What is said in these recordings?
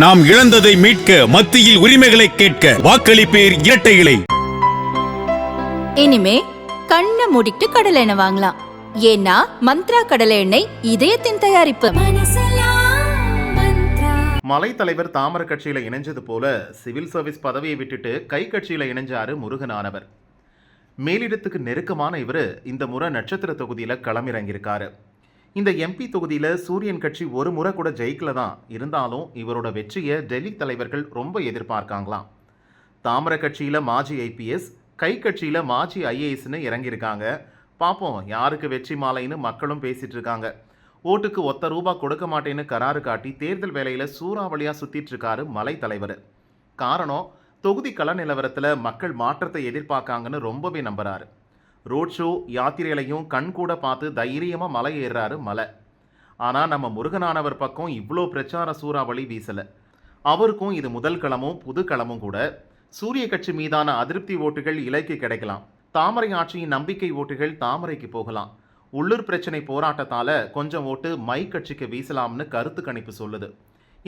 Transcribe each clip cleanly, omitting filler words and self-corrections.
நாம் இழந்ததை மீட்க, மத்தியில் உரிமைகளை கேட்க வாக்களிப்பேர் இரட்டை இலை. இனிமே கண்ணை மூடிட்டு கடலை எண்ணெய் வாங்கலாம். ஏன்னா மந்த்ரா கடலை எண்ணெய் இதயத்தின் தயாரிப்பு. மலை தலைவர் தாமரை கட்சியில இணைஞ்சது போல சிவில் சர்வீஸ் பதவியை விட்டுட்டு கை கட்சியில இணைஞ்சாரு முருகனானவர். மேலிடத்துக்கு நெருக்கமான இவர் இந்த முறை நட்சத்திர தொகுதியில களமிறங்கியிருக்காரு. இந்த எம்பி தொகுதியில் சூரியன் கட்சி ஒரு முறை கூட ஜெயிக்கல தான். இருந்தாலும் இவரோட வெற்றியை டெல்லி தலைவர்கள் ரொம்ப எதிர்பார்க்காங்களாம். தாமரை கட்சியில் மாஜி ஐபிஎஸ், கை கட்சியில் மாஜி ஐஏஎஸ்ன்னு இறங்கியிருக்காங்க. பார்ப்போம் யாருக்கு வெற்றி மாலைன்னு மக்களும் பேசிகிட்டு இருக்காங்க. ஓட்டுக்கு ₹1 கொடுக்க மாட்டேன்னு கராறு காட்டி தேர்தல் வேலையில் சூறாவளியாக சுற்றிட்டு இருக்காரு மலை தலைவர். காரணம், தொகுதி கள நிலவரத்தில் மக்கள் மாற்றத்தை எதிர்பார்க்காங்கன்னு ரொம்பவே நம்புறாரு. ரோட் ஷோ யாத்திரைகளையும் கண் கூட பார்த்து தைரியமாக மலை ஏறுறாரு மலை. ஆனால் நம்ம முருகனானவர் பக்கம் இவ்வளோ பிரச்சார சூறாவளி வீசலை. அவருக்கும் இது முதல் களமும் புது களமும் கூட. சூரிய கட்சி மீதான அதிருப்தி ஓட்டுகள் இலைக்கு கிடைக்கலாம். தாமரை ஆட்சியின் நம்பிக்கை ஓட்டுகள் தாமரைக்கு போகலாம். உள்ளூர் பிரச்சனை போராட்டத்தால் கொஞ்சம் ஓட்டு மை கட்சிக்கு வீசலாம்னு கருத்து கணிப்பு சொல்லுது.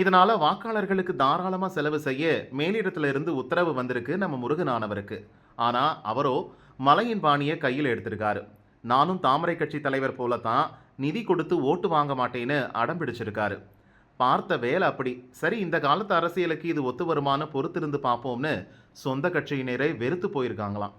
இதனால் வாக்காளர்களுக்கு தாராளமாக செலவு செய்ய மேலிடத்திலிருந்து உத்தரவு வந்திருக்கு நம்ம முருகனானவருக்கு. ஆனால் அவரோ மலையின் பாணியை கையில் எடுத்திருக்காரு. நானும் தாமரை கட்சி தலைவர் போல தான் நிதி கொடுத்து ஓட்டு வாங்க மாட்டேன்னு அடம் பிடிச்சிருக்காரு. பார்த்த வேலை அப்படி. சரி, இந்த காலத்து அரசியலுக்கு இது ஒத்து வருமானு பொறுத்திருந்து பார்ப்போம்னு சொந்த கட்சியினரே வெறுத்து போயிருக்காங்களாம்.